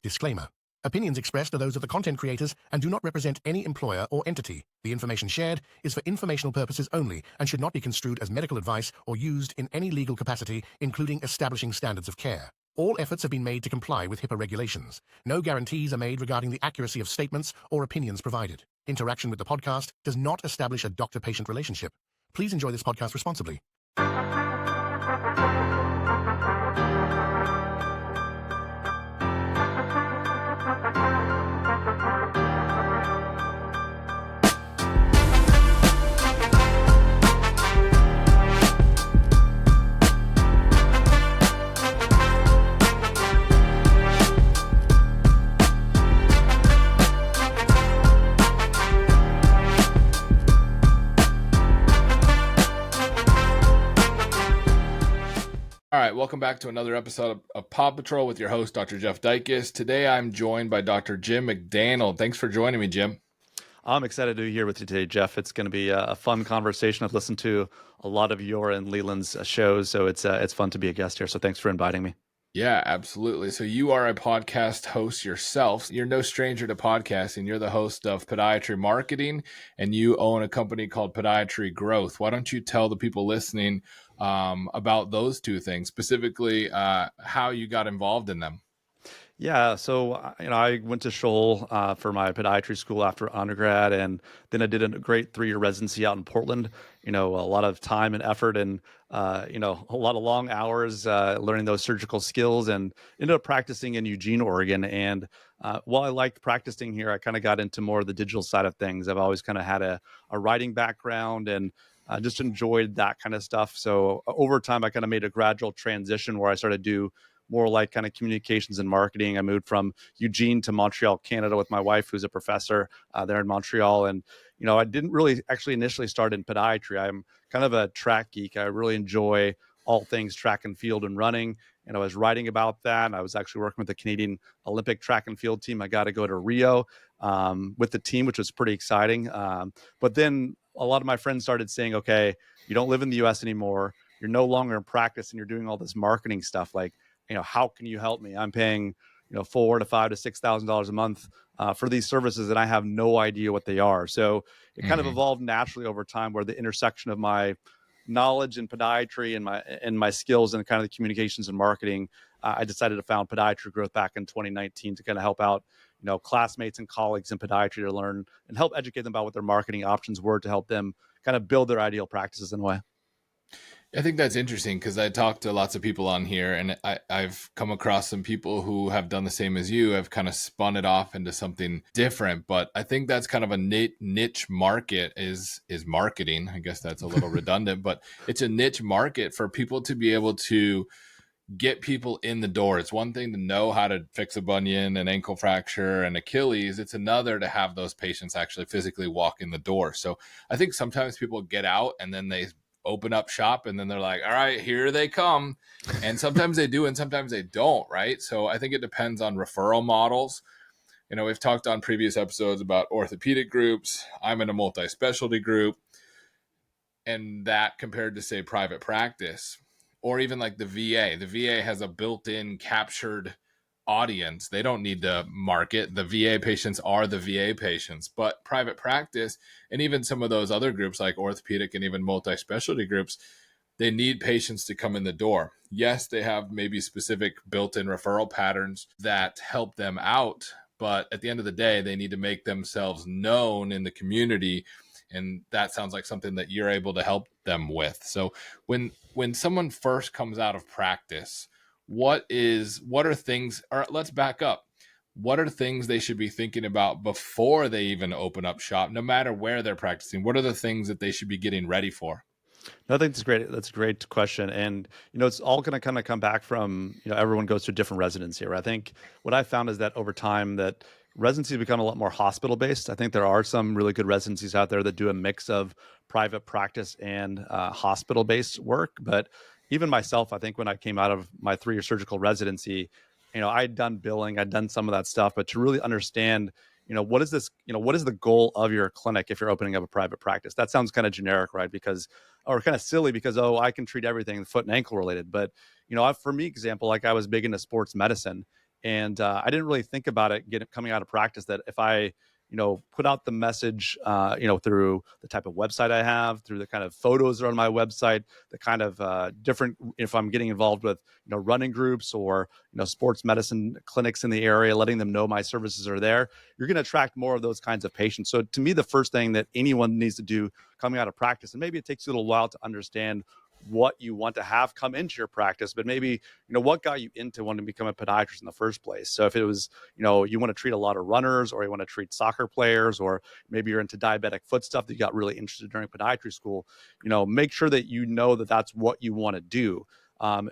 Disclaimer. Opinions expressed are those of the content creators and do not represent any employer or entity. The information shared is for informational purposes only and should not be construed as medical advice or used in any legal capacity, including establishing standards of care. All efforts have been made to comply with HIPAA regulations. No guarantees are made regarding the accuracy of statements or opinions provided. Interaction with the podcast does not establish a doctor-patient relationship. Please enjoy this podcast responsibly. All right, welcome back to another episode of Paw Patrol with your host, Dr. Jeff Dykes. Today, I'm joined by Dr. Jim McDannald. Thanks for joining me, Jim. I'm excited to be here with you today, Jeff. It's going to be a fun conversation. I've listened to a lot of your and Leland's shows, so it's fun to be a guest here. So thanks for inviting me. Yeah, absolutely. So you are a podcast host yourself. You're no stranger to podcasting. You're the host of Podiatry Marketing, and you own a company called Podiatry Growth. Why don't you tell the people listening about those two things, specifically how you got involved in them? Yeah, so I went to Scholl for my podiatry school after undergrad, and then I did a great 3-year residency out in Portland. A lot of time and effort, and a lot of long hours learning those surgical skills, and ended up practicing in Eugene, Oregon. And while I liked practicing here, I kind of got into more of the digital side of things. I've always kind of had a writing background, and just enjoyed that kind of stuff. So over time, I kind of made a gradual transition where I started to do more like kind of communications and marketing. I moved from Eugene to Montreal, Canada with my wife, who's a professor there in Montreal. And, I didn't really actually initially start in podiatry. I'm kind of a track geek. I really enjoy all things track and field and running. And I was writing about that. And I was actually working with the Canadian Olympic track and field team. I got to go to Rio with the team, which was pretty exciting. But then a lot of my friends started saying, okay, you don't live in the US anymore. You're no longer in practice and you're doing all this marketing stuff. Like, how can you help me? I'm paying, $4,000 to $5,000 to $6,000 a month for these services, and I have no idea what they are. So it kind of evolved naturally over time, where the intersection of my knowledge in podiatry and my skills and kind of the communications and marketing, I decided to found Podiatry Growth back in 2019 to kind of help out, classmates and colleagues in podiatry to learn and help educate them about what their marketing options were to help them kind of build their ideal practices in a way. I think that's interesting because I talked to lots of people on here, and I've come across some people who have done the same as you, have kind of spun it off into something different. But I think that's kind of a niche market is marketing. I guess that's a little redundant, but it's a niche market for people to be able to get people in the door. It's one thing to know how to fix a bunion, an ankle fracture, and Achilles. It's another to have those patients actually physically walk in the door. So I think sometimes people get out and then they open up shop and then they're like, all right, here they come. And sometimes they do and sometimes they don't, right? So I think it depends on referral models. We've talked on previous episodes about orthopedic groups. I'm in a multi-specialty group, and that compared to, say, private practice, or even like the VA. The VA has a built-in captured audience. They don't need to market. The VA patients are the VA patients. But private practice, and even some of those other groups like orthopedic and even multi-specialty groups, they need patients to come in the door. Yes, they have maybe specific built-in referral patterns that help them out, but at the end of the day, they need to make themselves known in the community. And that sounds like something that you're able to help them with. So when someone first comes out of practice, what are things, or let's back up. What are things they should be thinking about before they even open up shop, no matter where they're practicing? What are the things that they should be getting ready for? No, I think that's great. That's a great question. And, it's all going to kind of come back from, everyone goes through different residency. Right? I think what I found is that over time that residencies become a lot more hospital based. I think there are some really good residencies out there that do a mix of private practice and hospital based work. But even myself, I think when I came out of my 3-year surgical residency, I'd done billing, I'd done some of that stuff, but to really understand, what is this, what is the goal of your clinic if you're opening up a private practice? That sounds kind of generic, right? Or kind of silly because, I can treat everything foot and ankle related. But, for me, example, like I was big into sports medicine, And I didn't really think about it coming out of practice that if I, put out the message, through the type of website I have, through the kind of photos that are on my website, the kind of different, if I'm getting involved with, running groups or, sports medicine clinics in the area, letting them know my services are there, you're going to attract more of those kinds of patients. So to me, the first thing that anyone needs to do coming out of practice, and maybe it takes you a little while to understand what you want to have come into your practice, but maybe, what got you into wanting to become a podiatrist in the first place. So if it was, you want to treat a lot of runners, or you want to treat soccer players, or maybe you're into diabetic foot stuff that you got really interested during podiatry school, make sure that that that's what you want to do.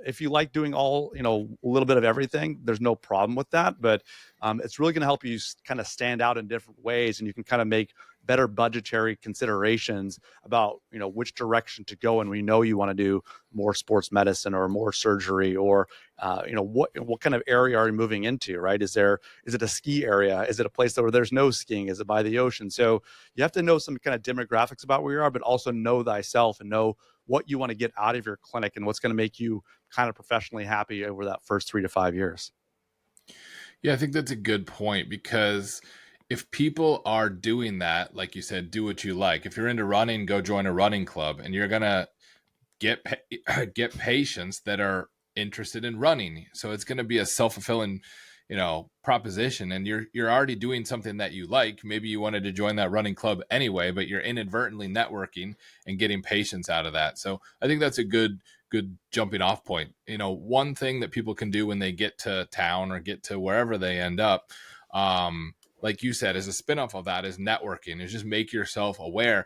If you like doing all, a little bit of everything, there's no problem with that. But it's really going to help you kind of stand out in different ways, and you can kind of make better budgetary considerations about, which direction to go. And we know you want to do more sports medicine or more surgery, or, what kind of area are you moving into, right? Is it a ski area? Is it a place where there's no skiing? Is it by the ocean? So you have to know some kind of demographics about where you are, but also know thyself and know what you want to get out of your clinic and what's going to make you kind of professionally happy over that first 3 to 5 years. Yeah, I think that's a good point, because if people are doing that, like you said, do what you like. If you're into running, go join a running club, and you're going to get patients that are interested in running. So it's going to be a self-fulfilling, proposition, and you're already doing something that you like. Maybe you wanted to join that running club anyway, but you're inadvertently networking and getting patients out of that. So I think that's a good jumping off point. One thing that people can do when they get to town or get to wherever they end up, like you said, as a spinoff of that, is networking, is just make yourself aware.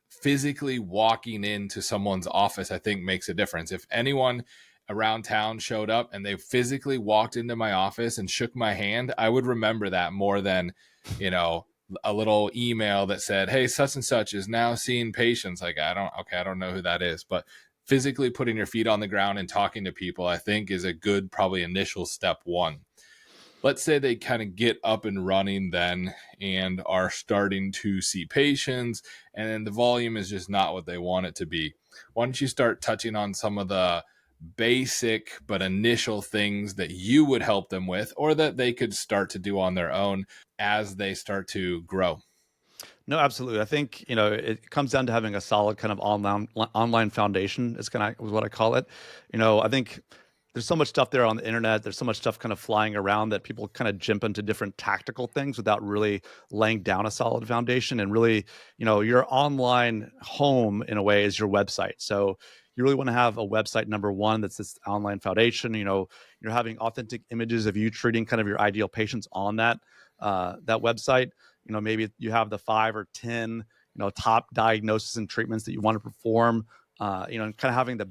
Physically walking into someone's office, I think, makes a difference. If anyone around town showed up and they physically walked into my office and shook my hand, I would remember that more than, a little email that said, hey, such and such is now seeing patients. Like, I don't know who that is. But physically putting your feet on the ground and talking to people, I think, is a good, probably initial step one. Let's say they kind of get up and running then and are starting to see patients, and the volume is just not what they want it to be. Why don't you start touching on some of the basic but initial things that you would help them with, or that they could start to do on their own as they start to grow? No, absolutely. I think, it comes down to having a solid kind of online foundation is what I call it. I think there's so much stuff there on the internet. There's so much stuff kind of flying around that people kind of jump into different tactical things without really laying down a solid foundation. And really, your online home in a way is your website. So you really want to have a website, number one, that's this online foundation. You're having authentic images of you treating kind of your ideal patients on that website. Maybe you have the 5 or 10, top diagnoses and treatments that you want to perform. And kind of having the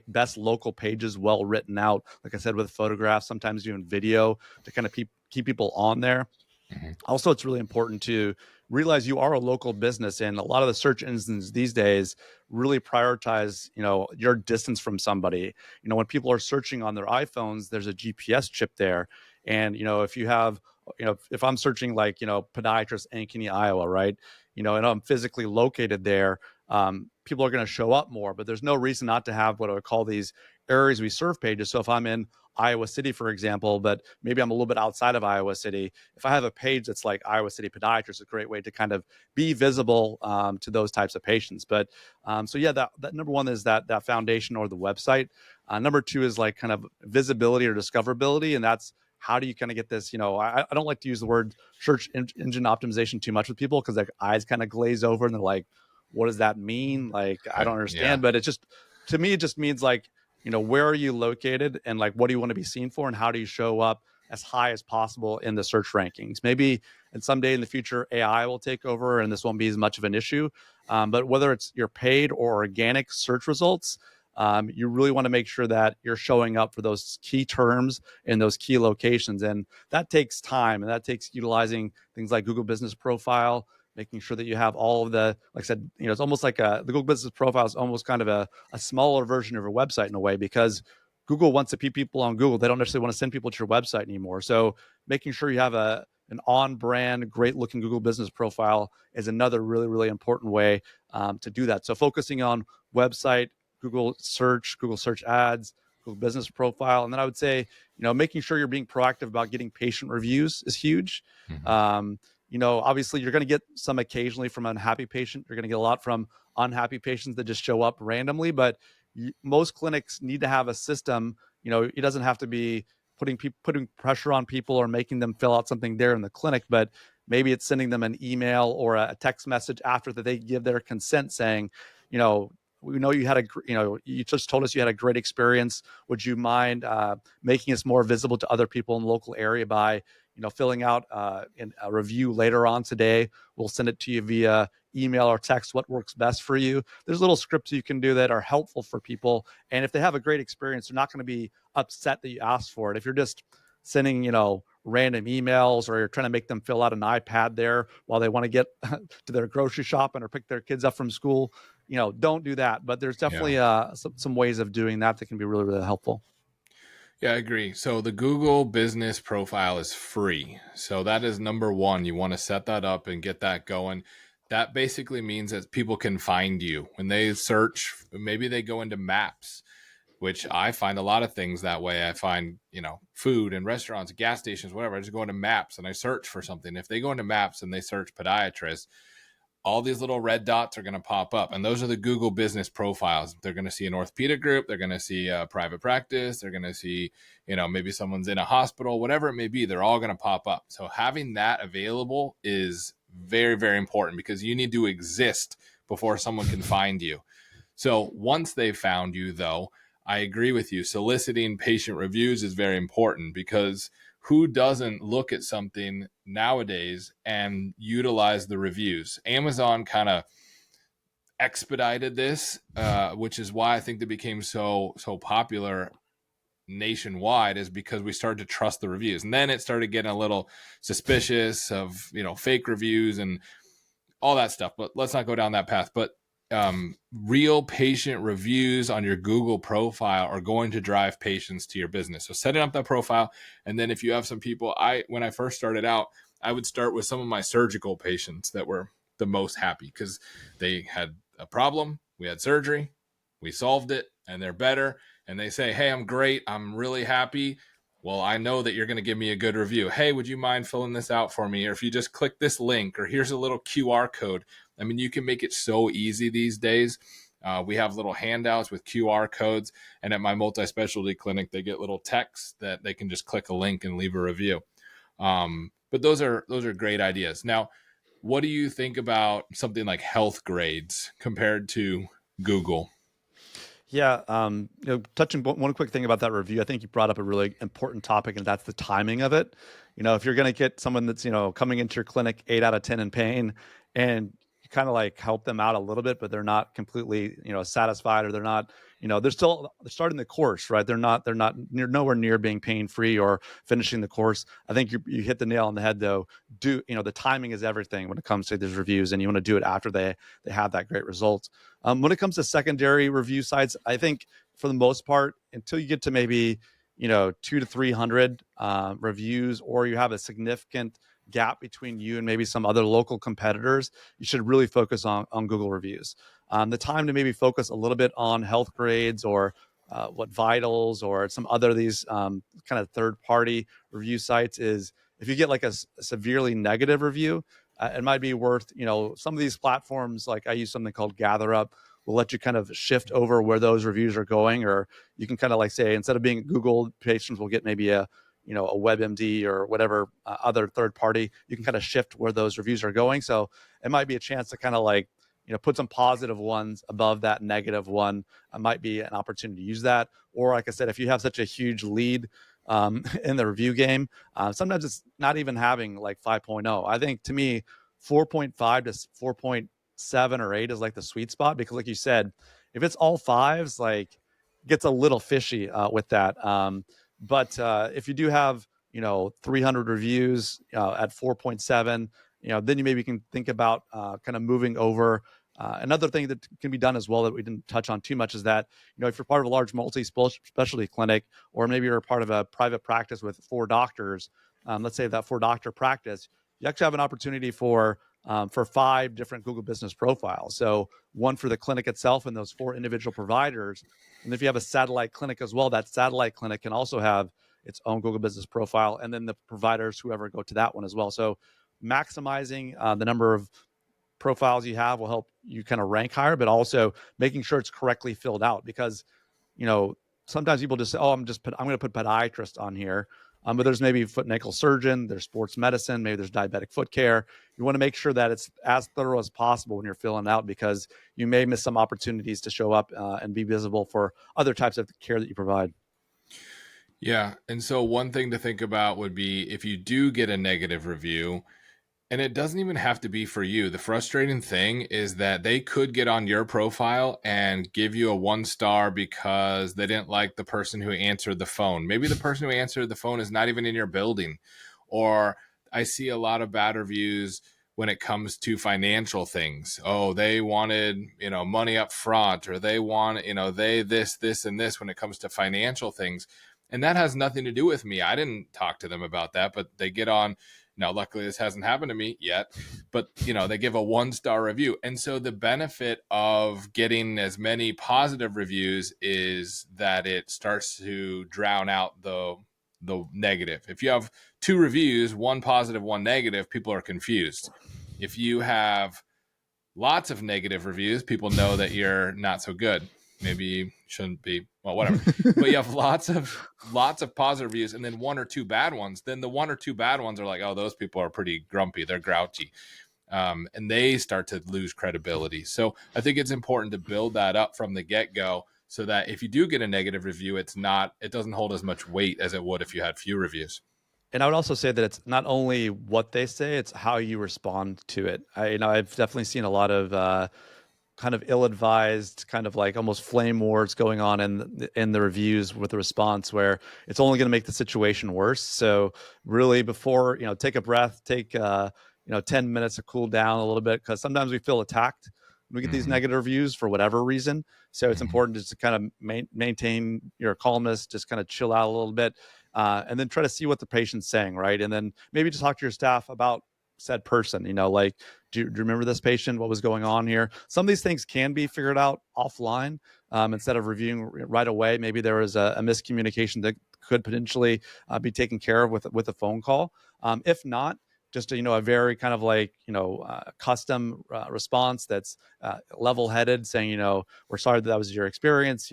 best local pages well written out, like I said, with photographs, sometimes even video, to kind of keep people on there. Mm-hmm. Also, it's really important to realize you are a local business, and a lot of the search engines these days really prioritize, your distance from somebody. When people are searching on their iPhones, there's a GPS chip there. And, if you have, if I'm searching like, podiatrist Ankeny, Iowa, right? And I'm physically located there, people are going to show up more, but there's no reason not to have what I would call these areas we serve pages. So if I'm in Iowa City, for example, but maybe I'm a little bit outside of Iowa City, if I have a page that's like Iowa City Podiatrist, a great way to kind of be visible to those types of patients. But so yeah, that number one is that foundation, or the website. Number two is like kind of visibility or discoverability, and that's how do you kind of get this? I don't like to use the word search engine optimization too much with people, because their eyes kind of glaze over and they're like, what does that mean? Like, I don't understand. Yeah. But to me, it just means like, where are you located, and like, what do you want to be seen for, and how do you show up as high as possible in the search rankings? Maybe and someday in the future, AI will take over and this won't be as much of an issue. But whether it's your paid or organic search results, you really want to make sure that you're showing up for those key terms in those key locations. And that takes time, and that takes utilizing things like Google Business Profile, making sure that you have all of like I said, it's almost like the Google Business Profile is almost kind of a smaller version of your website in a way, because Google wants to keep people on Google. They don't necessarily want to send people to your website anymore. So making sure you have an on-brand, great-looking Google Business Profile is another really, really important way to do that. So focusing on website, Google search ads, Google Business Profile. And then I would say, making sure you're being proactive about getting patient reviews is huge. Mhm. Obviously you're going to get some occasionally from unhappy patient. You're going to get a lot from unhappy patients that just show up randomly, but most clinics need to have a system. It doesn't have to be putting pressure on people or making them fill out something there in the clinic, but maybe it's sending them an email or a text message after that they give their consent saying, we know you had you just told us you had a great experience. Would you mind making us more visible to other people in the local area by, filling out in a review later on today? We'll send it to you via email or text, what works best for you. There's little scripts you can do that are helpful for people. And if they have a great experience, they're not going to be upset that you asked for it. If you're just sending, random emails or you're trying to make them fill out an iPad there while they want to get to their grocery shopping or pick their kids up from school, don't do that. But there's Yeah. definitely some ways of doing that that can be really, really helpful. Yeah, I agree. So the Google Business Profile is free. So that is number one. You want to set that up and get that going. That basically means that people can find you when they search. Maybe they go into maps, which I find a lot of things that way. I find, food and restaurants, gas stations, whatever. I just go into maps and I search for something. If they go into maps and they search podiatrist, all these little red dots are going to pop up. And those are the Google Business Profiles. They're going to see an orthopedic group. They're going to see a private practice. They're going to see, maybe someone's in a hospital, whatever it may be. They're all going to pop up. So having that available is very, very important because you need to exist before someone can find you. So once they've found you, though, I agree with you. Soliciting patient reviews is very important because who doesn't look at something nowadays and utilize the reviews? Amazon kind of expedited this, which is why I think they became so popular nationwide, is because we started to trust the reviews. And then it started getting a little suspicious of, fake reviews and all that stuff. But let's not go down that path. But real patient reviews on your Google profile are going to drive patients to your business. So setting up that profile. And then if you have some people, when I first started out, I would start with some of my surgical patients that were the most happy because they had a problem. We had surgery, we solved it, and they're better. And they say, hey, I'm great. I'm really happy. Well, I know that you're going to give me a good review. Hey, would you mind filling this out for me? Or if you just click this link, or here's a little QR code. I mean, you can make it so easy these days. We have little handouts with QR codes. And at my multi-specialty clinic, they get little texts that they can just click a link and leave a review. But those are great ideas. Now, what do you think about something like health grades compared to Google? Yeah, touching one quick thing about that review, I think you brought up a really important topic, and that's the timing of it. If you're going to get someone that's coming into your clinic 8 out of 10 in pain, and you kind of like help them out a little bit, but they're not completely satisfied, or they're not they're starting the course, right? They're nowhere near being pain free or finishing the course. I think you hit the nail on the head though. The timing is everything when it comes to these reviews, and you want to do it after they have that great result. When it comes to secondary review sites, I think for the most part, until you get to maybe 200 to 300 reviews, or you have a significant gap between you and maybe some other local competitors, you should really focus on Google reviews. The time to maybe focus a little bit on health grades or what vitals or some other of these kind of third party review sites is if you get like a severely negative review, it might be worth, some of these platforms, like I use something called GatherUp, will let you kind of shift over where those reviews are going, or you can kind of like say, instead of being Google, patients will get maybe a WebMD or whatever other third party. You can kind of shift where those reviews are going. So it might be a chance to kind of like, put some positive ones above that negative one. It might be an opportunity to use that. Or like I said, if you have such a huge lead in the review game, sometimes it's not even having like 5.0. I think to me, 4.5 to 4.7 or 8 is like the sweet spot, because like you said, if it's all fives, like it gets a little fishy with that. But if you do have 300 reviews at 4.7, then you maybe can think about kind of moving over. Another thing that can be done as well that we didn't touch on too much is that, if you're part of a large multi-specialty clinic, or maybe you're a part of a private practice with 4 doctors, let's say that 4-doctor practice, you actually have an opportunity for for 5 different Google Business profiles. So one for the clinic itself and those 4 individual providers. And if you have a satellite clinic as well, that satellite clinic can also have its own Google Business profile, and then the providers, whoever, go to that one as well. So maximizing the number of profiles you have will help you kind of rank higher, but also making sure it's correctly filled out, because you know sometimes people just say, oh, I'm going to put podiatrist on here, but there's maybe foot and ankle surgeon, there's sports medicine, maybe there's diabetic foot care. You want to make sure that it's as thorough as possible when you're filling out, because you may miss some opportunities to show up and be visible for other types of care that you provide. Yeah. And so one thing to think about would be if you do get a negative review, and it doesn't even have to be for you. The frustrating thing is that they could get on your profile and give you a 1-star because they didn't like the person who answered the phone. Maybe the person who answered the phone is not even in your building. Or I see a lot of bad reviews when it comes to financial things. Oh, they wanted, money up front, or they want, they this, and this when it comes to financial things. And that has nothing to do with me. I didn't talk to them about that, but they get on. Now, luckily, this hasn't happened to me yet, but they give a 1-star review. And so the benefit of getting as many positive reviews is that it starts to drown out the negative. If you have 2 reviews, 1 positive, 1 negative, people are confused. If you have lots of negative reviews, people know that you're not so good. Maybe you shouldn't be, well, whatever. But you have lots of positive reviews, and then 1 or 2 bad ones. Then the 1 or 2 bad ones are like, oh, those people are pretty grumpy. They're grouchy. And they start to lose credibility. So I think it's important to build that up from the get-go, so that if you do get a negative review, it doesn't hold as much weight as it would if you had few reviews. And I would also say that it's not only what they say, it's how you respond to it. I've definitely seen a lot of kind of ill-advised, kind of like almost flame wars going on in the reviews with the response, where it's only going to make the situation worse. So really, before, take a breath, take 10 minutes to cool down a little bit, because sometimes we feel attacked when we get these negative reviews for whatever reason. So it's important just to kind of maintain your calmness, just kind of chill out a little bit, and then try to see what the patient's saying, right? And then maybe just talk to your staff about said person, like, do you remember this patient? What was going on here? Some of these things can be figured out offline, instead of reviewing right away. Maybe there was a miscommunication that could potentially be taken care of with a phone call. If not, just a very kind of like custom response that's level-headed, saying we're sorry that was your experience.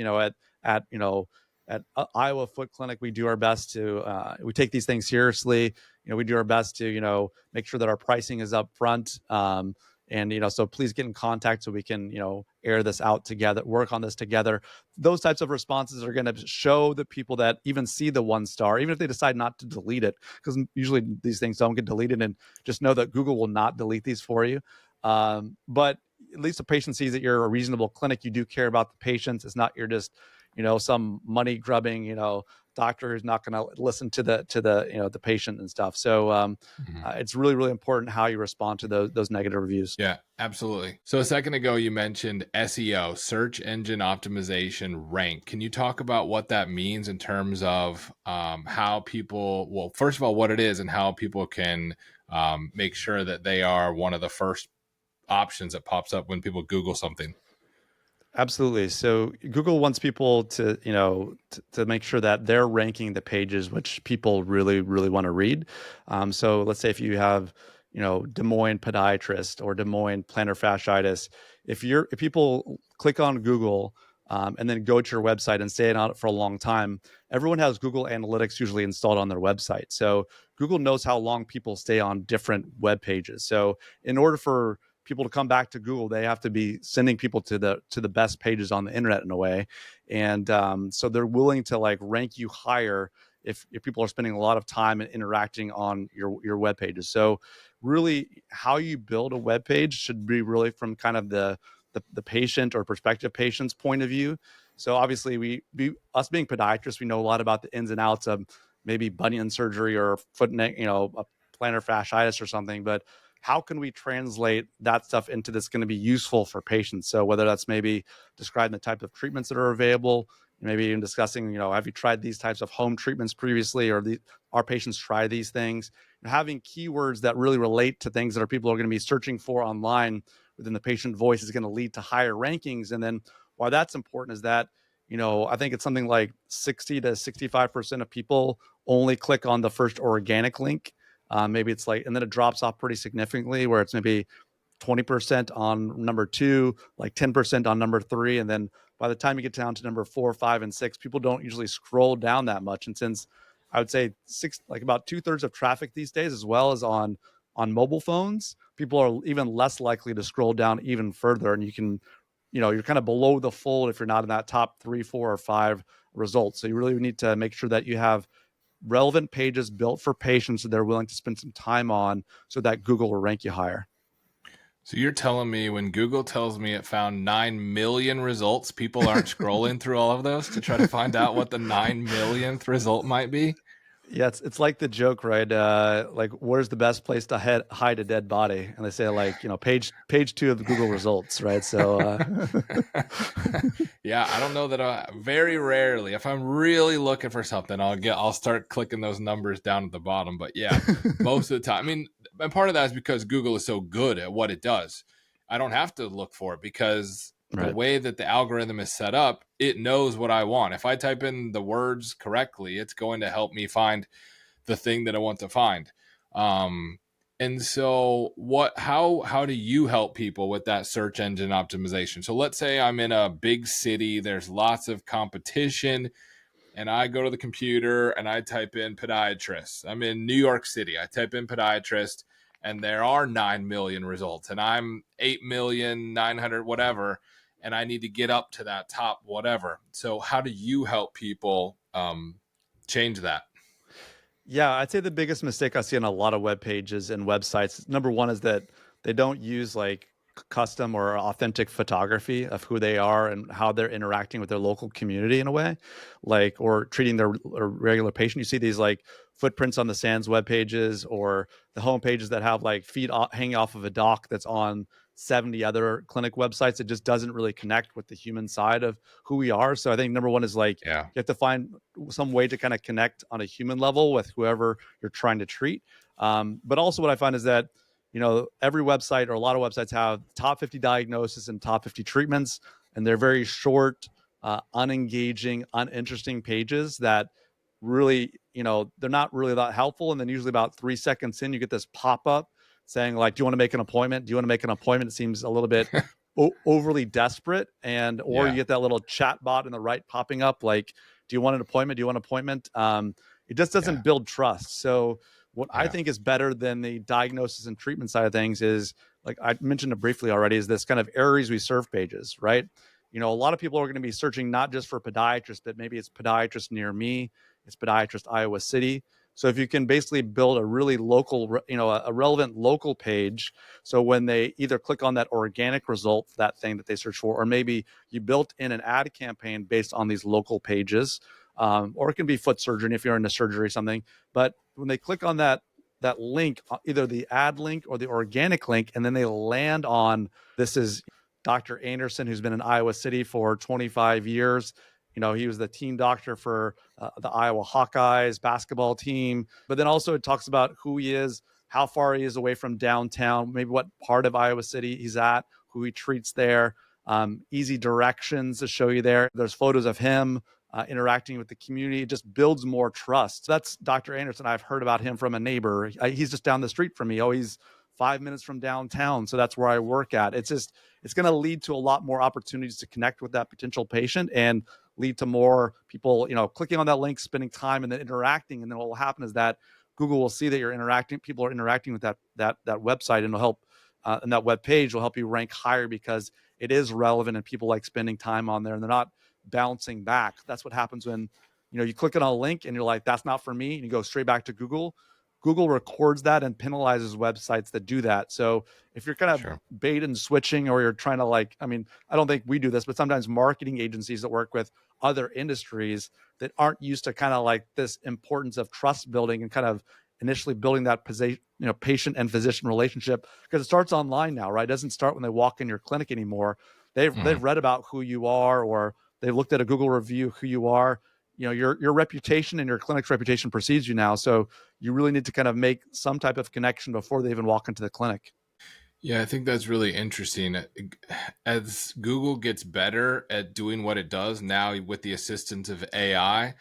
At Iowa Foot Clinic, we do our best to we take these things seriously. We do our best to make sure that our pricing is up front. And so please get in contact so we can air this out together, work on this together. Those types of responses are going to show the people that even see the 1-star, even if they decide not to delete it, because usually these things don't get deleted, and just know that Google will not delete these for you. But at least the patient sees that you're a reasonable clinic. You do care about the patients. It's not you're just some money grubbing doctor who's not going to listen to the patient and stuff. So it's really, really important how you respond to those negative reviews. Yeah, absolutely. So a second ago, you mentioned SEO, search engine optimization rank. Can you talk about what that means in terms of how people, well, first of all, what it is and how people can make sure that they are one of the first options that pops up when people Google something? Absolutely. So Google wants people to, to make sure that they're ranking the pages which people really, really want to read. So let's say if you have, Des Moines podiatrist or Des Moines plantar fasciitis, if people click on Google and then go to your website and stay on it for a long time, everyone has Google Analytics usually installed on their website. So Google knows how long people stay on different web pages. So in order for people to come back to Google, they have to be sending people to the best pages on the internet in a way. And so they're willing to like rank you higher if people are spending a lot of time and interacting on your web pages. So really how you build a web page should be really from kind of the patient or prospective patient's point of view. So obviously us being podiatrists, we know a lot about the ins and outs of maybe bunion surgery or foot and neck, a plantar fasciitis or something, but how can we translate that stuff into that's going to be useful for patients? So whether that's maybe describing the type of treatments that are available, maybe even discussing, have you tried these types of home treatments previously, or our patients try these things? having keywords that really relate to things that people are going to be searching for online within the patient voice is going to lead to higher rankings. And then why that's important is that, I think it's something like 60 to 65% of people only click on the first organic link. Maybe it's like, and then it drops off pretty significantly, where it's maybe 20% on number 2, like 10% on number 3. And then by the time you get down to number 4, 5, and 6, people don't usually scroll down that much. And since I would say like about 2/3 of traffic these days, as well as on mobile phones, people are even less likely to scroll down even further. And you can, you're kind of below the fold if you're not in that top 3, 4, or 5 results. So you really need to make sure that you have relevant pages built for patients that they're willing to spend some time on, so that Google will rank you higher. So you're telling me when Google tells me it found 9 million results, people aren't scrolling through all of those to try to find out what the 9 millionth result might be? Yeah, it's like the joke, right? Like, where's the best place to hide a dead body? And they say, like, page 2 of the Google results, right? So, Yeah, I don't know that very rarely, if I'm really looking for something, I'll start clicking those numbers down at the bottom. But yeah, most of the time, I mean, and part of that is because Google is so good at what it does. I don't have to look for it because the right. way that the algorithm is set up, it knows what I want. If I type in the words correctly, it's going to help me find the thing that I want to find. And so how do you help people with that search engine optimization? So let's say I'm in a big city, there's lots of competition, and I go to the computer and I type in podiatrist. I'm in New York City. I type in podiatrist and there are 9 million results and I'm 8,900,000 whatever, and I need to get up to that top whatever. So how do you help people change that? Yeah, I'd say the biggest mistake I see on a lot of web pages and websites, number one, is that they don't use like custom or authentic photography of who they are and how they're interacting with their local community in a way, like, or treating their a regular patient. You see these like footprints on the Sands web pages, or the home pages that have like hanging off of a dock that's on 70 other clinic websites. It just doesn't really connect with the human side of who we are. So I think number one is like, Yeah. you have to find some way to kind of connect on a human level with whoever you're trying to treat. But also what I find is that, every website or a lot of websites have top 50 diagnoses and top 50 treatments, and they're very short, unengaging, uninteresting pages that really, they're not really that helpful. And then usually about 3 seconds in, you get this pop up saying like, do you want to make an appointment? Do you want to make an appointment? It seems a little bit overly desperate. Or you Yeah. get that little chat bot in the right popping up like, do you want an appointment? Do you want an appointment? It just Yeah. doesn't build trust. So what I Yeah. think is better than the diagnosis and treatment side of things is, like I mentioned it briefly already, is this kind of areas we serve pages, right? A lot of people are going to be searching not just for podiatrist, but maybe it's podiatrist near me, it's podiatrist Iowa City. So if you can basically build a really local, a relevant local page, so when they either click on that organic result, that thing that they search for, or maybe you built in an ad campaign based on these local pages, or it can be foot surgery if you're into surgery or something. But when they click on that link, either the ad link or the organic link, and then they land on, this is Dr. Anderson, who's been in Iowa City for 25 years. He was the team doctor for the Iowa Hawkeyes basketball team. But then also it talks about who he is, how far he is away from downtown, maybe what part of Iowa City he's at, who he treats there, easy directions to show you there. There's photos of him interacting with the community. It just builds more trust. That's Dr. Anderson. I've heard about him from a neighbor. He's just down the street from me. Oh, he's 5 minutes from downtown. So that's where I work at. It's going to lead to a lot more opportunities to connect with that potential patient and lead to more people, clicking on that link, spending time and then interacting. And then what will happen is that Google will see that you're interacting, people are interacting with that website, and it'll help, and that web page will help you rank higher because it is relevant and people like spending time on there and they're not bouncing back. That's what happens when, you click on a link and you're like, that's not for me. And you go straight back to Google. Google records that and penalizes websites that do that. So if you're kind of Sure. bait and switching, or you're trying to I don't think we do this, but sometimes marketing agencies that work with other industries that aren't used to kind of like this importance of trust building and kind of initially building that patient and physician relationship, because it starts online now, right? It doesn't start when they walk in your clinic anymore. They've read about who you are, or they've looked at a Google review of who you are. your reputation and your clinic's reputation precedes you now. So you really need to kind of make some type of connection before they even walk into the clinic. Yeah, I think that's really interesting. As Google gets better at doing what it does now with the assistance of AI,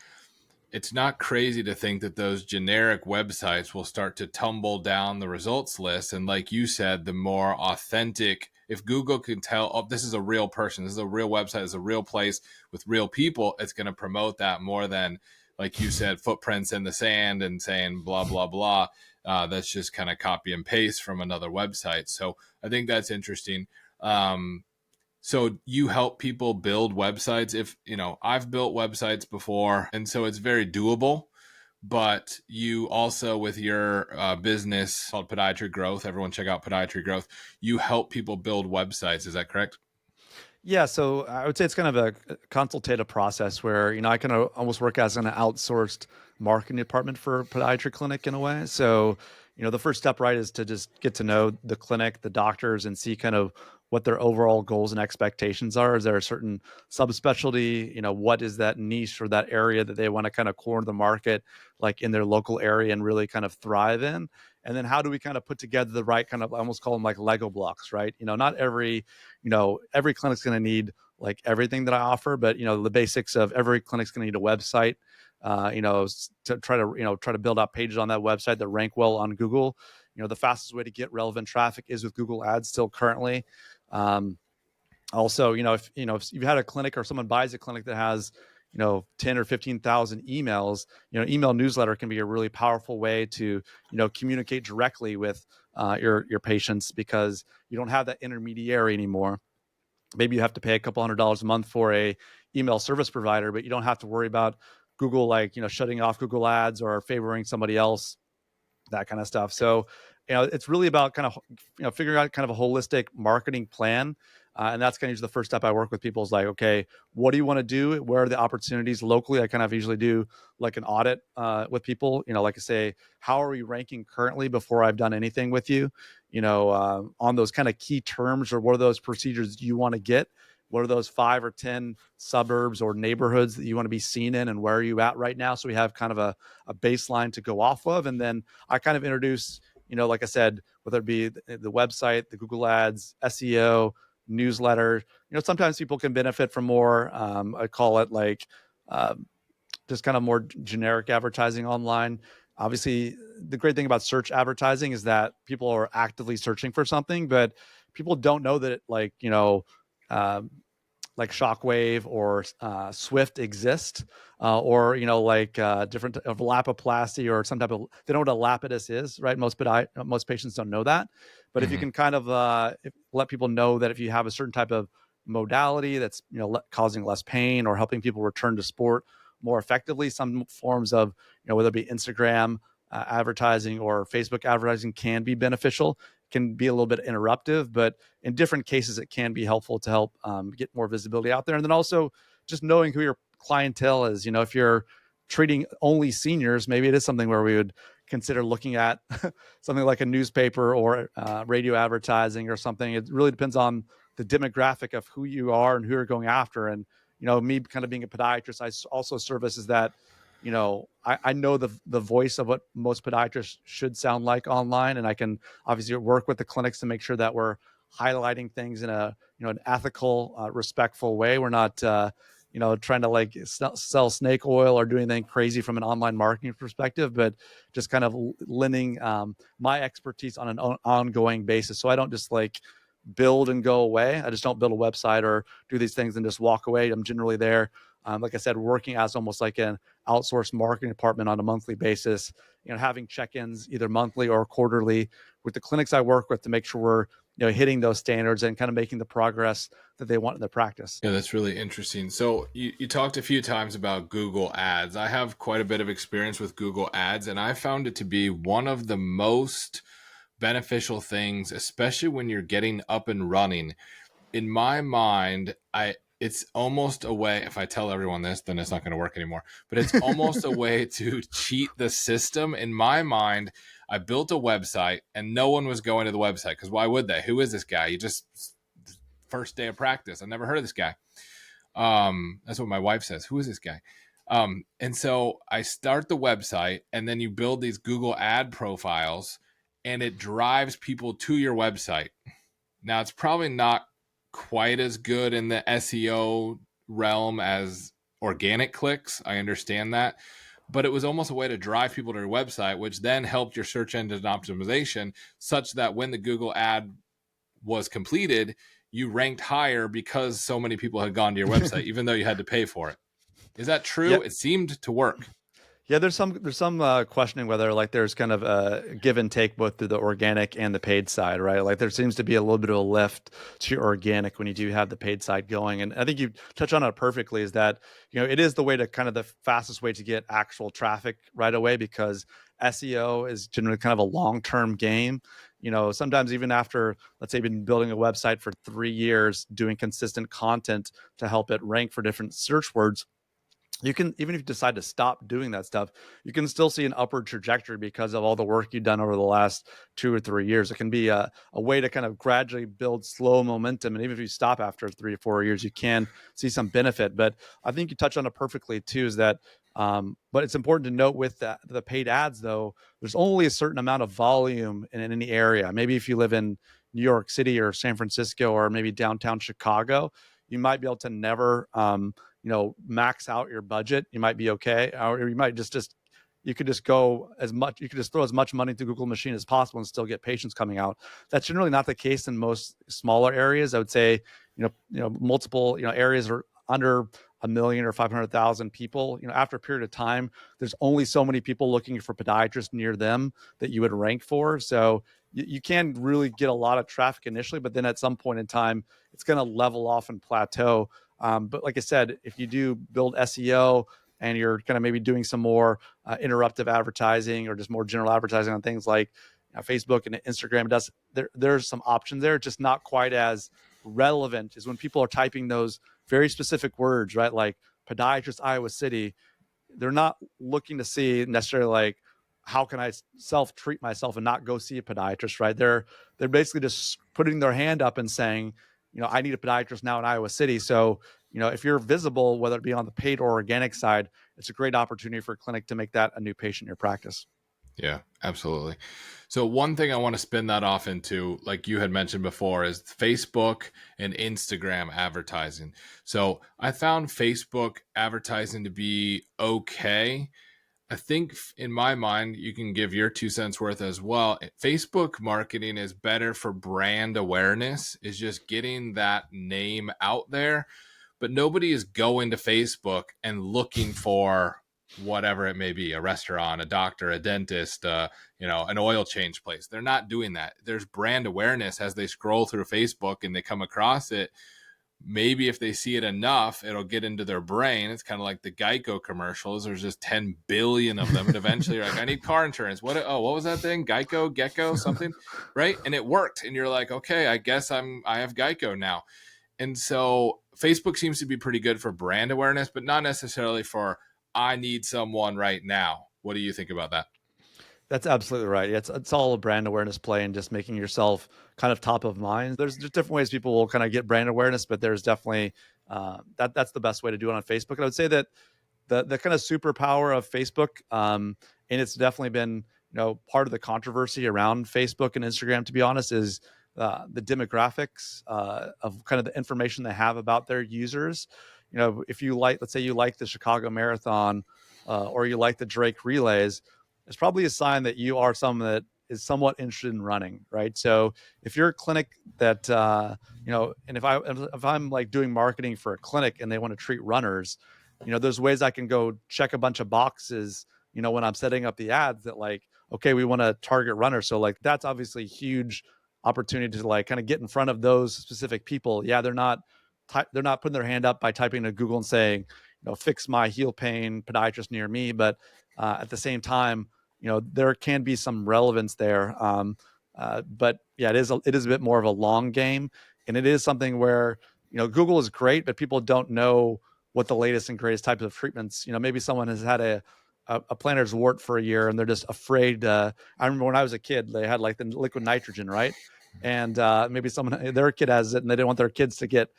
it's not crazy to think that those generic websites will start to tumble down the results list. And like you said, the more authentic, if Google can tell, oh, this is a real person, this is a real website, this is a real place with real people, it's going to promote that more than, like you said, footprints in the sand and saying blah, blah, blah. That's just kind of copy and paste from another website. So I think that's interesting. So you help people build websites. If, I've built websites before, and so it's very doable. But you also, with your business called Podiatry Growth, everyone check out Podiatry Growth, you help people build websites. Is that correct? Yeah, so I would say it's kind of a consultative process where, I kind of almost work as an outsourced marketing department for a podiatry clinic in a way. So, the first step, right, is to just get to know the clinic, the doctors, and see kind of what their overall goals and expectations are. Is there a certain subspecialty? What is that niche or that area that they want to kind of corner the market, like in their local area, and really kind of thrive in? And then how do we kind of put together the right kind of, I almost call them like Lego blocks, right? Not every clinic's going to need like everything that I offer, but the basics of every clinic's going to need a website, to try to build out pages on that website that rank well on Google. The fastest way to get relevant traffic is with Google Ads still currently. Also, if you had a clinic or someone buys a clinic that has 10 or 15,000 emails, email newsletter can be a really powerful way to communicate directly with your patients, because you don't have that intermediary anymore. Maybe you have to pay a couple $100s a month for a email service provider, but you don't have to worry about Google, like, shutting off Google Ads or favoring somebody else, that kind of stuff. So, it's really about kind of, figuring out kind of a holistic marketing plan. And that's kind of usually the first step I work with people is like, okay, what do you want to do? Where are the opportunities locally? I kind of usually do like an audit with people, like I say, how are we ranking currently before I've done anything with you, on those kind of key terms, or what are those procedures you want to get? What are those 5 or 10 suburbs or neighborhoods that you want to be seen in, and where are you at right now? So we have kind of a baseline to go off of. And then I kind of introduce, like I said, whether it be the website, the Google Ads, SEO, newsletter. Sometimes people can benefit from more, I call it like just kind of more generic advertising online. Obviously, the great thing about search advertising is that people are actively searching for something, but people don't know that um, like Shockwave or Swift exist, or like different of lapiplasty or some type of. They know what a lapidus is, right? Most patients don't know that, but if you Mm-hmm. can kind of let people know that if you have a certain type of modality that's causing less pain or helping people return to sport more effectively, some forms of whether it be Instagram advertising or Facebook advertising can be beneficial, can be a little bit interruptive, but in different cases, it can be helpful to help get more visibility out there. And then also just knowing who your clientele is. If you're treating only seniors, maybe it is something where we would consider looking at something like a newspaper or radio advertising or something. It really depends on the demographic of who you are and who you're going after. And, me kind of being a podiatrist, I also service is that I know the voice of what most podiatrists should sound like online, and I can obviously work with the clinics to make sure that we're highlighting things in a an ethical, respectful way. We're not trying to like sell snake oil or do anything crazy from an online marketing perspective, but just kind of lending my expertise on an ongoing basis. So I don't just like build and go away. I just don't build a website or do these things and just walk away. I'm generally there, like I said, working as almost like an outsourced marketing department on a monthly basis, having check-ins either monthly or quarterly with the clinics I work with to make sure we're, hitting those standards and kind of making the progress that they want in their practice. Yeah, that's really interesting. So you talked a few times about Google Ads. I have quite a bit of experience with Google Ads, and I found it to be one of the most beneficial things, especially when you're getting up and running. In my mind, it's almost a way, if I tell everyone this, then it's not going to work anymore, but it's almost a way to cheat the system. In my mind, I built a website and no one was going to the website because why would they? Who is this guy? You just first day of practice. I never heard of this guy. That's what my wife says. Who is this guy? And so I start the website, and then you build these Google ad profiles, and it drives people to your website. Now, it's probably not quite as good in the SEO realm as organic clicks. I understand that. But it was almost a way to drive people to your website, which then helped your search engine optimization, such that when the Google ad was completed, you ranked higher because so many people had gone to your website, even though you had to pay for it. Is that Yeah. true? It seemed to work. Yeah, there's some questioning whether like there's kind of a give and take both through the organic and the paid side, right? Like there seems to be a little bit of a lift to your organic when you do have the paid side going, and I think you touch on it perfectly. Is that it is the way to kind of the fastest way to get actual traffic right away because SEO is generally kind of a long-term game. Sometimes even after, let's say, you've been building a website for 3 years, doing consistent content to help it rank for different search words, you can, even if you decide to stop doing that stuff, you can still see an upward trajectory because of all the work you've done over the last 2 or 3 years. It can be a way to kind of gradually build slow momentum. And even if you stop after 3 or 4 years, you can see some benefit. But I think you touched on it perfectly too, is that, but it's important to note with the paid ads, though, there's only a certain amount of volume in any area. Maybe if you live in New York City or San Francisco or maybe downtown Chicago, you might be able to never, max out your budget. You might be okay, or you might just you could just go as much. You could just throw as much money into Google machine as possible and still get patients coming out. That's generally not the case in most smaller areas. I would say, multiple areas are under 1 million or 500,000 people. After a period of time, there's only so many people looking for podiatrists near them that you would rank for. So you can really get a lot of traffic initially, but then at some point in time, it's going to level off and plateau. But like I said, if you do build SEO and you're kind of maybe doing some more interruptive advertising or just more general advertising on things like Facebook and Instagram, there's some options there, just not quite as relevant as when people are typing those very specific words, right? Like podiatrist, Iowa City. They're not looking to see necessarily like, how can I self-treat myself and not go see a podiatrist, right? They're basically just putting their hand up and saying, I need a podiatrist now in Iowa City. So, if you're visible, whether it be on the paid or organic side, it's a great opportunity for a clinic to make that a new patient in your practice. Yeah, absolutely. So one thing I want to spin that off into, like you had mentioned before, is Facebook and Instagram advertising. So I found Facebook advertising to be okay. I think in my mind, you can give your 2 cents worth as well. Facebook marketing is better for brand awareness, is just getting that name out there. But nobody is going to Facebook and looking for whatever it may be, a restaurant, a doctor, a dentist, an oil change place. They're not doing that. There's brand awareness as they scroll through Facebook and they come across it. Maybe if they see it enough, it'll get into their brain. It's kind of like the Geico commercials. There's just 10 billion of them. And eventually you're like, I need car insurance. What was that thing? Gecko, something, right? And it worked. And you're like, okay, I guess I have Geico now. And so Facebook seems to be pretty good for brand awareness, but not necessarily for, I need someone right now. What do you think about that? That's absolutely right. It's all a brand awareness play and just making yourself kind of top of mind. There's just different ways people will kind of get brand awareness, but there's definitely that's the best way to do it on Facebook. And I would say that the kind of superpower of Facebook, and it's definitely been part of the controversy around Facebook and Instagram, to be honest, is the demographics of kind of the information they have about their users. If you let's say you like the Chicago Marathon or you like the Drake relays, it's probably a sign that you are someone that is somewhat interested in running, right? So if you're a clinic that, and if I'm like doing marketing for a clinic and they want to treat runners, there's ways I can go check a bunch of boxes, when I'm setting up the ads that like, okay, we want to target runners. So like, that's obviously a huge opportunity to like kind of get in front of those specific people. Yeah. They're not putting their hand up by typing to Google and saying, fix my heel pain podiatrist near me. But at the same time, there can be some relevance there. But yeah, it is a bit more of a long game, and it is something where, Google is great, but people don't know what the latest and greatest types of treatments, maybe someone has had a plantar's wart for a year and they're just afraid. I remember when I was a kid, they had like the liquid nitrogen, right? And maybe their kid has it and they didn't want their kids to get,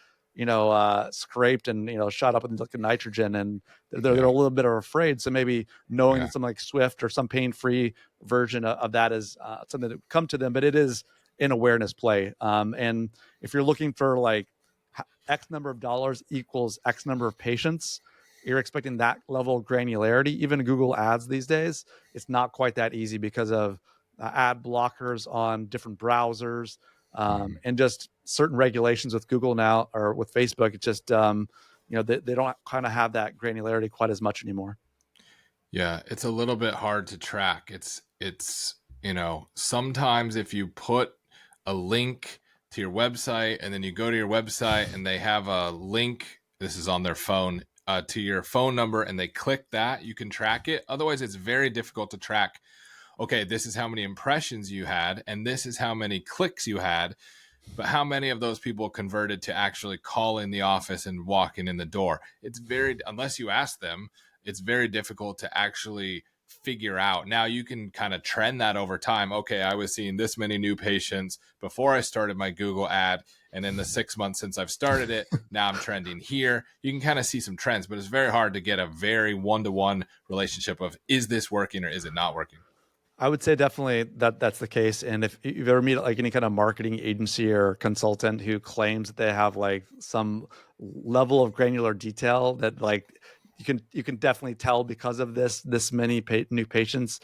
scraped and, shot up with liquid nitrogen, and they're Yeah. a little bit afraid. So maybe knowing Yeah. that something like Swift or some pain-free version of that is something that would come to them, but it is an awareness play. And if you're looking for like X number of dollars equals X number of patients, you're expecting that level of granularity. Even Google ads these days, it's not quite that easy because of ad blockers on different browsers, Mhm. and just certain regulations with Google now or with Facebook. It's just, they don't kind of have that granularity quite as much anymore. Yeah, it's a little bit hard to track. Sometimes if you put a link to your website and then you go to your website and they have a link, this is on their phone, to your phone number, and they click that, you can track it. Otherwise, it's very difficult to track. Okay, this is how many impressions you had, and this is how many clicks you had, but how many of those people converted to actually calling the office and walking in the door? Unless you ask them, it's very difficult to actually figure out. Now you can kind of trend that over time. Okay, I was seeing this many new patients before I started my Google ad, and in the 6 months since I've started it, now I'm trending here. You can kind of see some trends, but it's very hard to get a very one-to-one relationship of, is this working or is it not working? I would say definitely that's the case. And if you've ever meet like any kind of marketing agency or consultant who claims that they have like some level of granular detail that like you can definitely tell because of this many new patients,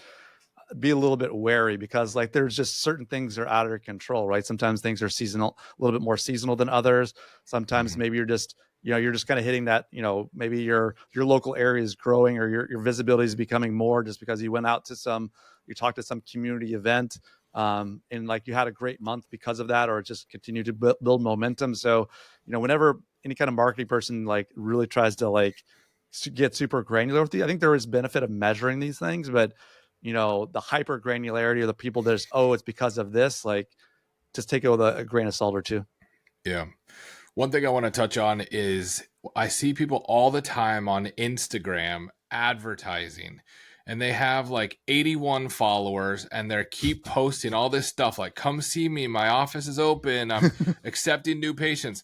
be a little bit wary because like there's just certain things that are out of your control, right? Sometimes things are seasonal, a little bit more seasonal than others. Sometimes Mhm. maybe you're just kind of hitting that, maybe your local area is growing or your visibility is becoming more just because you talked to some community event, and like you had a great month because of that, or it just continued to build momentum. So, whenever any kind of marketing person like really tries to like get super granular with you, I think there is benefit of measuring these things, but the hyper granularity of the people that is, oh, it's because of this, like just take it with a grain of salt or two. Yeah. One thing I want to touch on is I see people all the time on Instagram advertising, and they have like 81 followers and they keep posting all this stuff like, come see me, my office is open, I'm accepting new patients.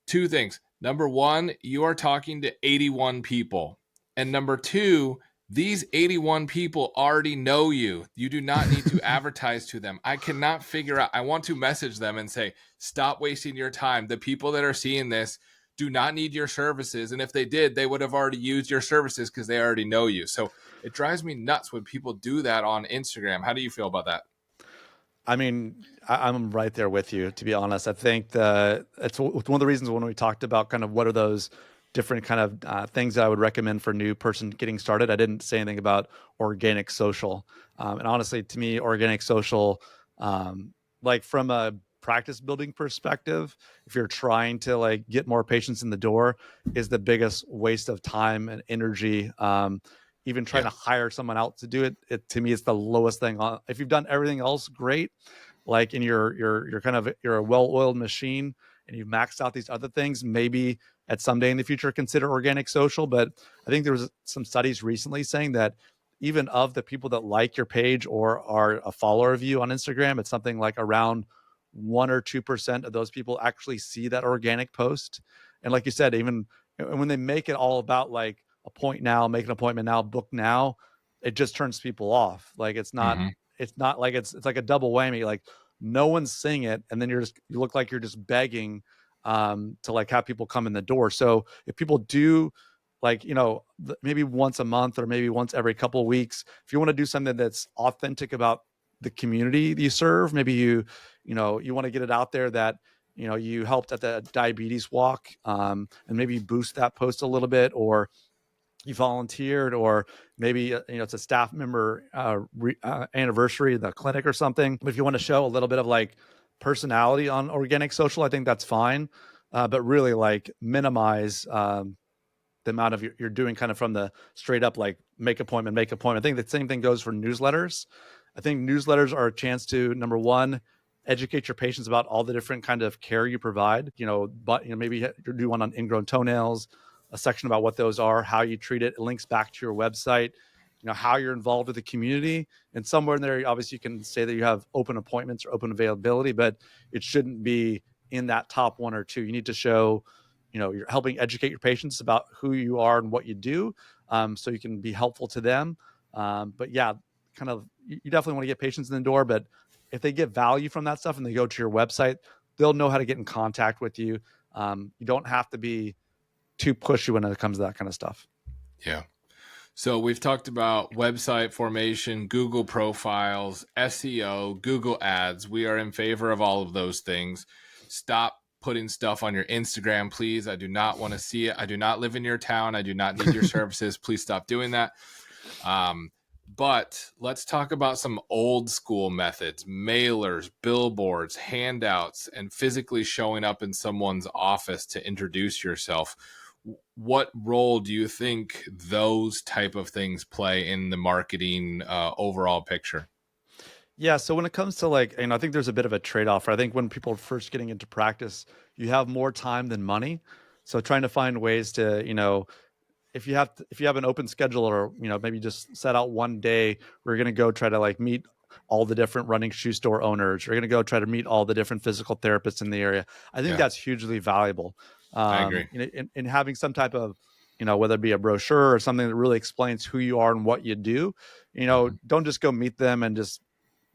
Two things. Number one, you are talking to 81 people. And number two, these 81 people already know you. You do not need to advertise to them. I cannot figure out. I want to message them and say, stop wasting your time. The people that are seeing this do not need your services. And if they did, they would have already used your services because they already know you. So it drives me nuts when people do that on Instagram. How do you feel about that? I mean, I'm right there with you, to be honest. I think it's one of the reasons when we talked about kind of what are those different kind of things that I would recommend for a new person getting started. I didn't say anything about organic social. And honestly, to me, organic social, like from a practice building perspective, if you're trying to like get more patients in the door, is the biggest waste of time and energy. Even trying Yeah. to hire someone out to do it to me is the lowest thing on. If you've done everything else great, like in you're kind of you're a well-oiled machine and you've maxed out these other things, maybe at some day in the future consider organic social. But I think there was some studies recently saying that even of the people that like your page or are a follower of you on Instagram, it's something like around 1 or 2% of those people actually see that organic post. And like you said, even when they make it all about like appoint now, make an appointment now, book now, it just turns people off. Like Mm-hmm. it's not like it's like a double whammy. Like no one's seeing it, and then you look like you're just begging to like have people come in the door. So if people do like maybe once a month or maybe once every couple of weeks, if you want to do something that's authentic about the community that you serve, maybe you want to get it out there that you helped at the diabetes walk, and maybe boost that post a little bit, or you volunteered, or maybe it's a staff member anniversary of the clinic or something. But if you want to show a little bit of like personality on organic social, I think that's fine. But really like minimize the amount of you're doing kind of from the straight up like make appointment, make appointment. I think the same thing goes for newsletters. I think newsletters are a chance to, number one, educate your patients about all the different kind of care you provide. But maybe you do one on ingrown toenails, a section about what those are, how you treat it. It links back to your website, how you're involved with the community. And somewhere in there, obviously you can say that you have open appointments or open availability, but it shouldn't be in that top one or two. You need to show, you're helping educate your patients about who you are and what you do, so you can be helpful to them. But yeah, kind of, you definitely want to get patients in the door, but if they get value from that stuff and they go to your website, they'll know how to get in contact with you. You don't have to be too pushy when it comes to that kind of stuff. Yeah. So we've talked about website formation, Google profiles, SEO, Google ads. We are in favor of all of those things. Stop putting stuff on your Instagram, please. I do not want to see it. I do not live in your town. I do not need your services. Please stop doing that. But let's talk about some old school methods: mailers, billboards, handouts, and physically showing up in someone's office to introduce yourself. What role do you think those type of things play in the marketing overall picture? Yeah. So when it comes to like, I think there's a bit of a trade-off. I think when people are first getting into practice, you have more time than money. So trying to find ways to, if you have an open schedule, or maybe just set out one day, we're going to go try to like meet all the different running shoe store owners. We're going to go try to meet all the different physical therapists in the area. I think Yeah, that's hugely valuable. I agree. In having some type of, whether it be a brochure or something that really explains who you are and what you do. Mhm. Don't just go meet them and just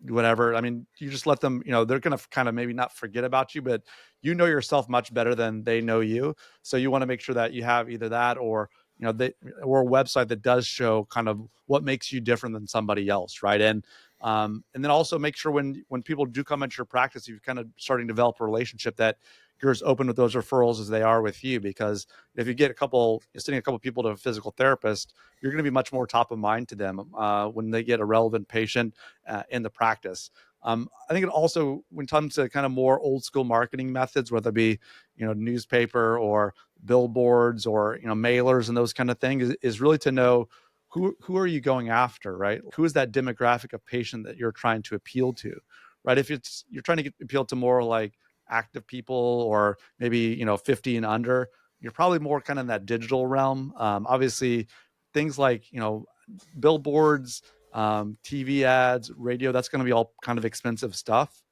whatever. I mean, you just let them, they're going to kind of maybe not forget about you, but you know yourself much better than they know you. So you want to make sure that you have either that, or, or a website that does show kind of what makes you different than somebody else. Right. And then also make sure when people do come into your practice, you're kind of starting to develop a relationship that you're as open with those referrals as they are with you. Because if you get sending a couple people to a physical therapist, you're going to be much more top of mind to them when they get a relevant patient in the practice. I think it also, when it comes to kind of more old school marketing methods, whether it be, newspaper or billboards or, mailers and those kind of things, is really to know who are you going after, right? Who is that demographic of patient that you're trying to appeal to, right? If you're trying to appeal to more like active people, or maybe, 50 and under, you're probably more kind of in that digital realm. Obviously things like, billboards, TV ads, radio, that's going to be all kind of expensive stuff.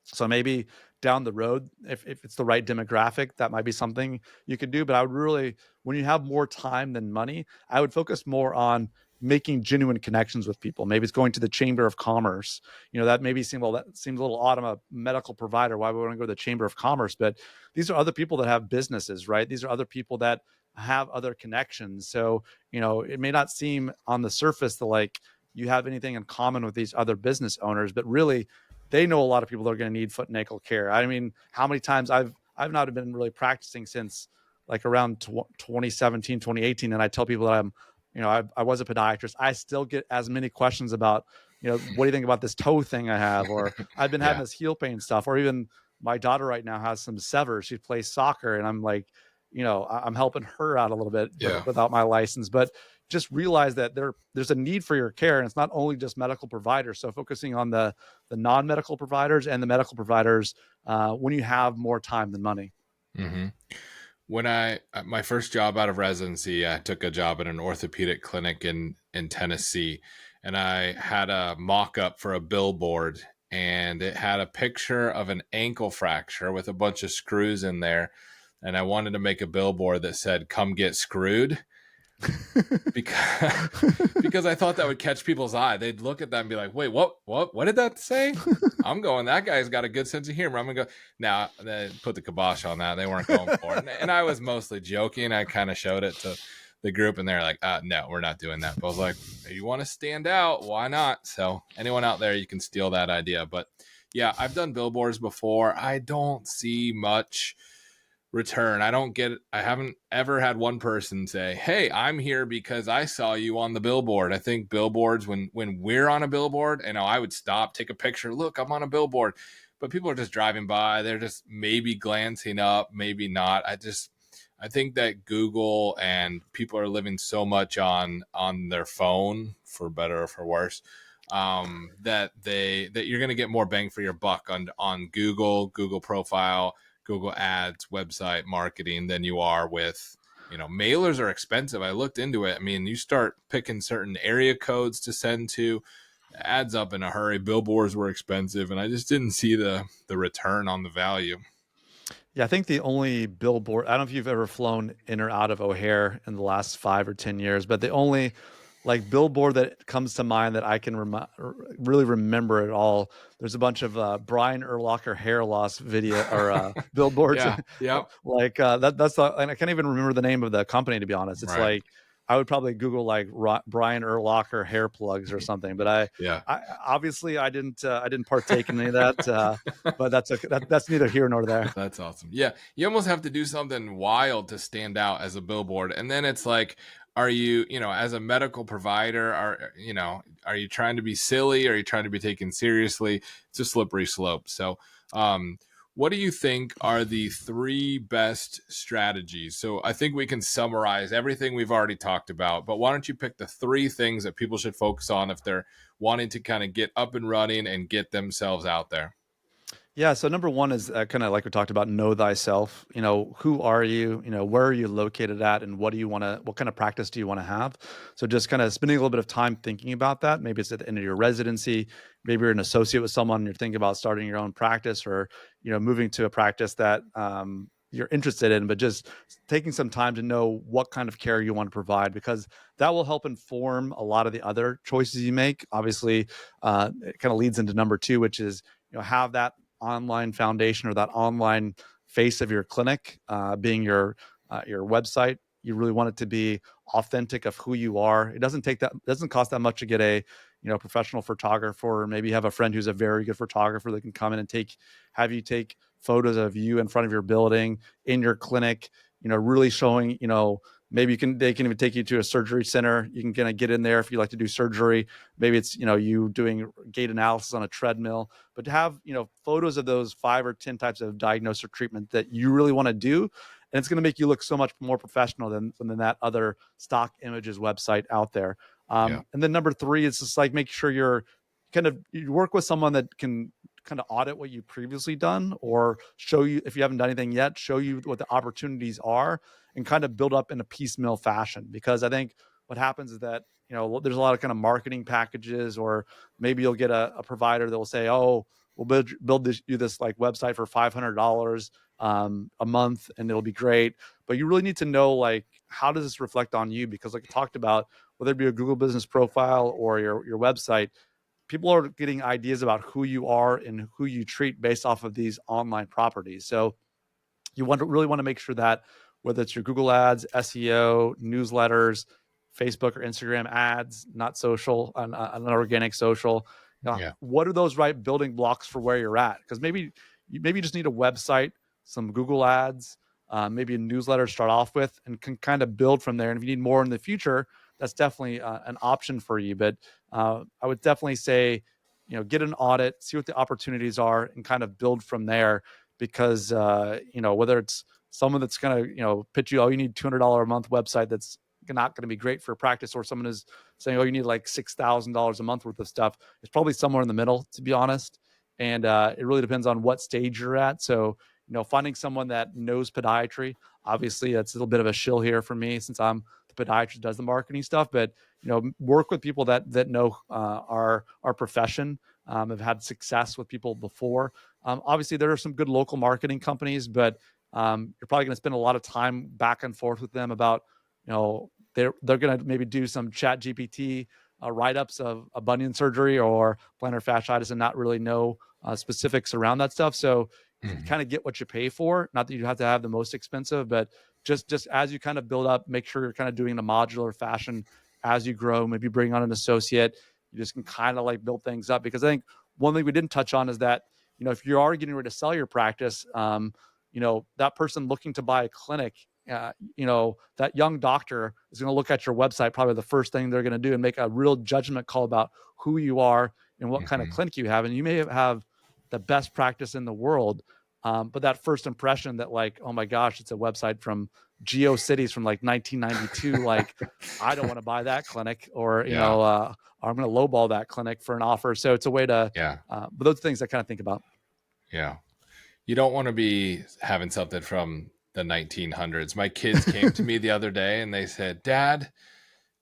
So maybe down the road, if it's the right demographic, that might be something you could do. But I would really, when you have more time than money, I would focus more on making genuine connections with people. Maybe it's going to the Chamber of Commerce. That that seems a little odd. I'm a medical provider. Why would I want to go to the Chamber of Commerce? But these are other people that have businesses, right? These are other people that have other connections. So, it may not seem on the surface that like you have anything in common with these other business owners, but really they know a lot of people that are going to need foot and ankle care. I mean, how many times I've not been really practicing since like around 2017, 2018. And I tell people that I was a podiatrist. I still get as many questions about, what do you think about this toe thing I have? Or I've been having Yeah, this heel pain stuff, or even my daughter right now has some severs. She plays soccer, and I'm like, I'm helping her out a little bit yeah. without my license, but just realize that there's a need for your care, and it's not only just medical providers. So focusing on the non-medical providers and the medical providers when you have more time than money. hmm When my first job out of residency, I took a job at an orthopedic clinic in Tennessee, and I had a mock-up for a billboard, and it had a picture of an ankle fracture with a bunch of screws in there, and I wanted to make a billboard that said "Come get screwed," because because I thought that would catch people's eye. They'd look at that and be like, "Wait, what did that say?" I'm going, that guy's got a good sense of humor. I'm gonna go. Now they put the kibosh on that. They weren't going for it, and I was mostly joking. I kind of showed it to the group, and they're like, "No, we're not doing that." But I was like, "You want to stand out? Why not?" So anyone out there, you can steal that idea. But yeah, I've done billboards before. I don't see much return. I haven't ever had one person say, "Hey, I'm here because I saw you on the billboard." I think billboards, when we're on a billboard, I would stop, take a picture, look, I'm on a billboard. But people are just driving by, they're just maybe glancing up, maybe not. I think that Google and people are living so much on their phone, for better or for worse, that you're going to get more bang for your buck on Google profile, Google ads, website marketing than you are with, mailers are expensive. I looked into it. I mean, you start picking certain area codes to send to, adds up in a hurry. Billboards were expensive, and I just didn't see the return on the value. Yeah, I think the only billboard, I don't know if you've ever flown in or out of O'Hare in the last 5 or 10 years, but the only like billboard that comes to mind that I can really remember at all, there's a bunch of Brian Urlacher hair loss video or billboards. Yeah. Yep. Like that's and I can't even remember the name of the company, to be honest. It's Right. like I would probably Google like Brian Urlacher hair plugs or something, but Yeah. I obviously I didn't partake in any of that. But that's neither here nor there. That's awesome. Yeah. You almost have to do something wild to stand out as a billboard. And then it's like, are you, as a medical provider, are you trying to be silly? Are you trying to be taken seriously? It's a slippery slope. So, what do you think are the 3 best strategies? So I think we can summarize everything we've already talked about, but why don't you pick the 3 things that people should focus on if they're wanting to kind of get up and running and get themselves out there? Yeah. So number one is kind of like we talked about, know thyself. Who are you? Where are you located at, and what kind of practice do you want to have? So just kind of spending a little bit of time thinking about that. Maybe it's at the end of your residency. Maybe you're an associate with someone and you're thinking about starting your own practice, or moving to a practice that you're interested in. But just taking some time to know what kind of care you want to provide, because that will help inform a lot of the other choices you make. Obviously, it kind of leads into number two, which is have that online foundation or that online face of your clinic being your website. You really want it to be authentic of who you are. It doesn't cost that much to get a professional photographer, or maybe you have a friend who's a very good photographer that can come in and have you take photos of you in front of your building, in your clinic, really showing, maybe they can even take you to a surgery center. You can kind of get in there if you like to do surgery. Maybe it's, you doing gait analysis on a treadmill, but to have, photos of those 5 or 10 types of diagnosis or treatment that you really want to do. And it's going to make you look so much more professional than that other stock images website out there. Yeah. And then number 3 is just like, make sure you work with someone that can kind of audit what you've previously done, or show you, if you haven't done anything yet, show you what the opportunities are, and kind of build up in a piecemeal fashion. Because I think what happens is that, there's a lot of kind of marketing packages, or maybe you'll get a provider that will say, oh, we'll build this like website for $500 a month and it'll be great. But you really need to know, like, how does this reflect on you? Because like I talked about, whether it be a Google business profile or your website, people are getting ideas about who you are and who you treat based off of these online properties. So you really want to make sure that whether it's your Google ads, SEO, newsletters, Facebook or Instagram ads, not social, an organic social, Yeah. what are those right building blocks for where you're at? Because maybe you just need a website, some Google ads, maybe a newsletter to start off with, and can kind of build from there. And if you need more in the future, that's definitely an option for you. But I would definitely say, get an audit, see what the opportunities are, and kind of build from there. Because whether it's someone that's going to pitch you, oh, you need $200 a month website that's not going to be great for practice, or someone is saying, oh, you need like $6,000 a month worth of stuff, it's probably somewhere in the middle, to be honest. And it really depends on what stage you're at. So finding someone that knows podiatry, obviously that's a little bit of a shill here for me, since I'm the podiatrist does the marketing stuff. But work with people that know our profession, have had success with people before. Obviously, there are some good local marketing companies, but you're probably going to spend a lot of time back and forth with them about, they're going to maybe do some chat GPT write-ups of a bunion surgery or plantar fasciitis, and not really know specifics around that stuff. So you kind of get what you pay for. Not that you have to have the most expensive, but just as you kind of build up, make sure you're kind of doing in a modular fashion as you grow. Maybe bring on an associate. You just can kind of like build things up. Because I think one thing we didn't touch on is that, if you are getting ready to sell your practice, that person looking to buy a clinic, that young doctor is going to look at your website, probably the first thing they're going to do, and make a real judgment call about who you are and what kind of clinic you have. And you may have the best practice in the world, but that first impression that, like, oh my gosh, it's a website from GeoCities from like 1992. Like, I don't want to buy that clinic, or, I'm going to lowball that clinic for an offer. So it's a way to, but those things I kind of think about. Yeah. You don't want to be having something from the 1900s. My kids came to me the other day and they said, Dad,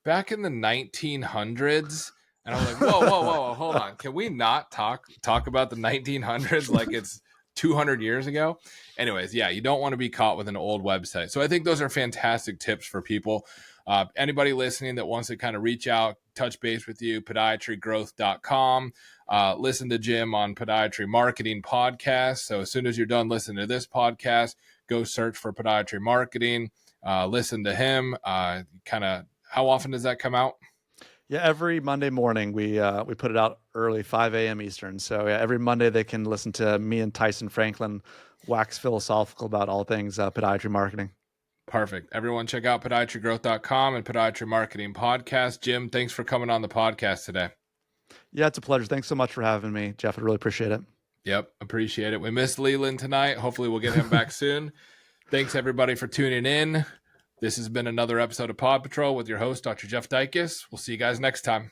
back in the 1900s. And I'm like, whoa, hold on. Can we not talk about the 1900s like it's 200 years ago. Anyways, yeah, you don't want to be caught with an old website. So I think those are fantastic tips for people. Anybody listening that wants to kind of reach out, touch base with you, podiatrygrowth.com. Listen to Jim on Podiatry Marketing Podcast. So as soon as you're done listening to this podcast, go search for Podiatry Marketing. Listen to him. Kind of, how often does that come out? Yeah, every Monday morning we put it out early, 5 a.m. Eastern. So yeah, every Monday they can listen to me and Tyson Franklin wax philosophical about all things podiatry marketing. Perfect. Everyone check out podiatrygrowth.com and Podiatry Marketing Podcast. Jim, thanks for coming on the podcast today. Yeah, it's a pleasure. Thanks so much for having me, Jeff. I really appreciate it. Yep, appreciate it. We missed Leland tonight. Hopefully we'll get him back soon. Thanks everybody for tuning in. This has been another episode of Pod Patrol with your host, Dr. Jeff Dykes. We'll see you guys next time.